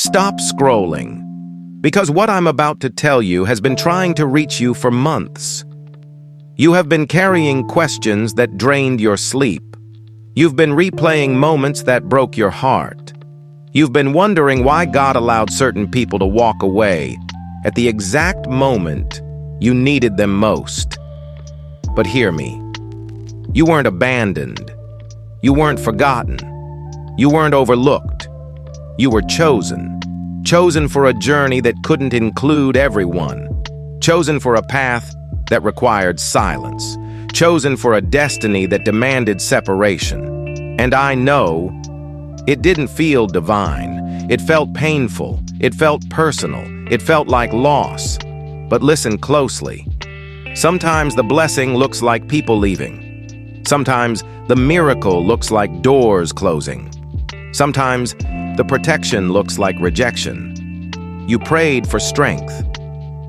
Stop scrolling, because what I'm about to tell you has been trying to reach you for months. You have been carrying questions that drained your sleep. You've been replaying moments that broke your heart. You've been wondering why God allowed certain people to walk away at the exact moment you needed them most. But hear me. You weren't abandoned. You weren't forgotten. You weren't overlooked. You were chosen. Chosen for a journey that couldn't include everyone. Chosen for a path that required silence. Chosen for a destiny that demanded separation. And I know it didn't feel divine. It felt painful. It felt personal. It felt like loss. But listen closely. Sometimes the blessing looks like people leaving. Sometimes the miracle looks like doors closing. Sometimes the protection looks like rejection. You prayed for strength,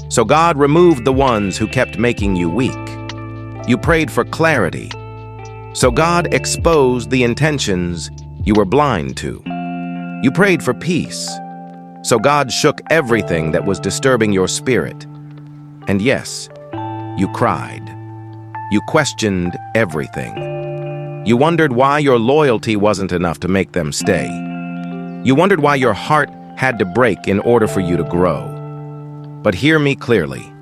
so God removed the ones who kept making you weak. You prayed for clarity, so God exposed the intentions you were blind to. You prayed for peace, so God shook everything that was disturbing your spirit. And yes, you cried. You questioned everything. You wondered why your loyalty wasn't enough to make them stay. You wondered why your heart had to break in order for you to grow. But hear me clearly.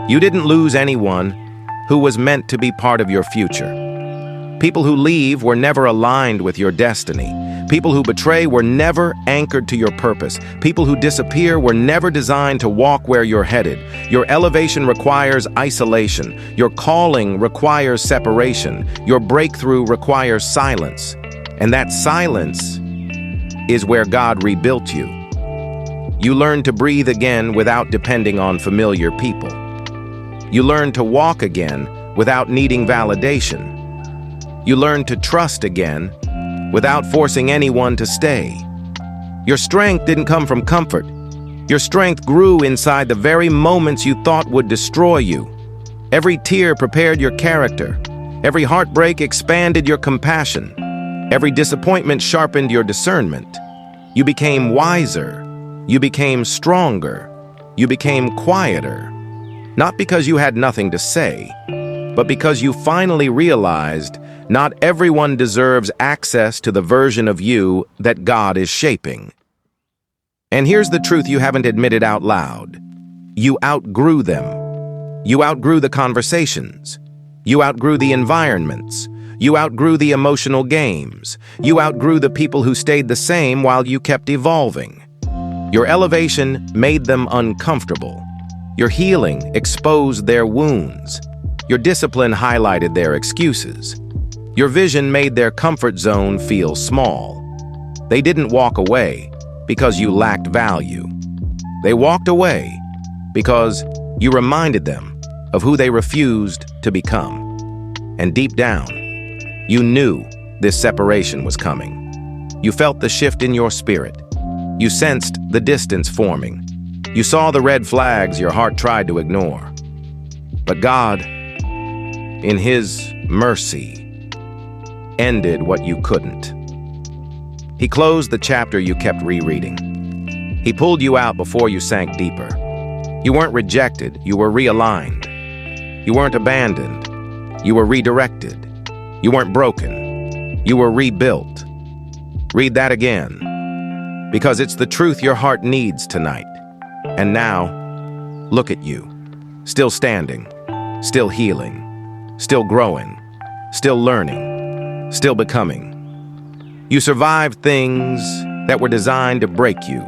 You didn't lose anyone who was meant to be part of your future. People who leave were never aligned with your destiny. People who betray were never anchored to your purpose. People who disappear were never designed to walk where you're headed. Your elevation requires isolation. Your calling requires separation. Your breakthrough requires silence. And that silence is where God rebuilt you. You learned to breathe again without depending on familiar people. You learned to walk again without needing validation. You learned to trust again without forcing anyone to stay. Your strength didn't come from comfort. Your strength grew inside the very moments you thought would destroy you. Every tear prepared your character. Every heartbreak expanded your compassion. Every disappointment sharpened your discernment. You became wiser. You became stronger. You became quieter. Not because you had nothing to say, but because you finally realized not everyone deserves access to the version of you that God is shaping. And here's the truth you haven't admitted out loud. You outgrew them. You outgrew the conversations. You outgrew the environments. You outgrew the emotional games. You outgrew the people who stayed the same while you kept evolving. Your elevation made them uncomfortable. Your healing exposed their wounds. Your discipline highlighted their excuses. Your vision made their comfort zone feel small. They didn't walk away because you lacked value. They walked away because you reminded them of who they refused to become. And deep down, you knew this separation was coming. You felt the shift in your spirit. You sensed the distance forming. You saw the red flags your heart tried to ignore. But God, in His mercy, ended what you couldn't. He closed the chapter you kept rereading. He pulled you out before you sank deeper. You weren't rejected, you were realigned. You weren't abandoned, you were redirected. You weren't broken, you were rebuilt. Read that again, because it's the truth your heart needs tonight. And now, look at you, still standing, still healing, still growing, still learning, still becoming. You survived things that were designed to break you.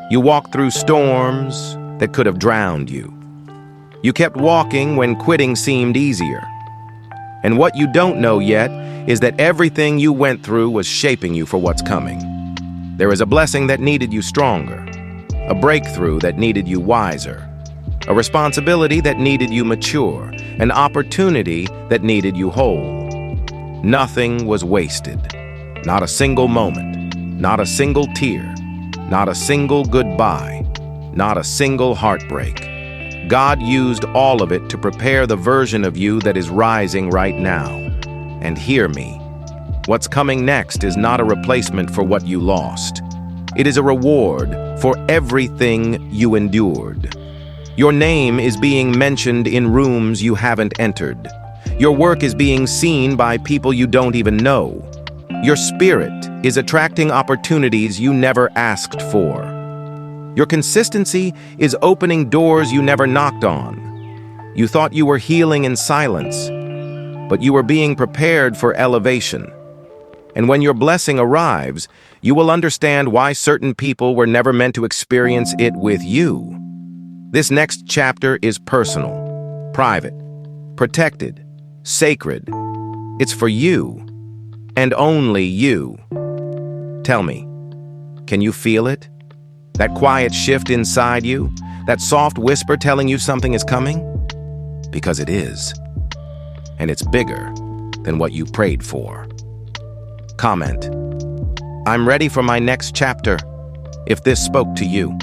You walked through storms that could have drowned you. You kept walking when quitting seemed easier. And what you don't know yet is that everything you went through was shaping you for what's coming. There is a blessing that needed you stronger, a breakthrough that needed you wiser, a responsibility that needed you mature, an opportunity that needed you whole. Nothing was wasted. Not a single moment, not a single tear, not a single goodbye, not a single heartbreak. God used all of it to prepare the version of you that is rising right now. And hear me, what's coming next is not a replacement for what you lost. It is a reward for everything you endured. Your name is being mentioned in rooms you haven't entered. Your work is being seen by people you don't even know. Your spirit is attracting opportunities you never asked for. Your consistency is opening doors you never knocked on. You thought you were healing in silence, but you were being prepared for elevation. And when your blessing arrives, you will understand why certain people were never meant to experience it with you. This next chapter is personal, private, protected, sacred. It's for you, and only you. Tell me, can you feel it? That quiet shift inside you? That soft whisper telling you something is coming? Because it is. And it's bigger than what you prayed for. Comment, I'm ready for my next chapter, if this spoke to you.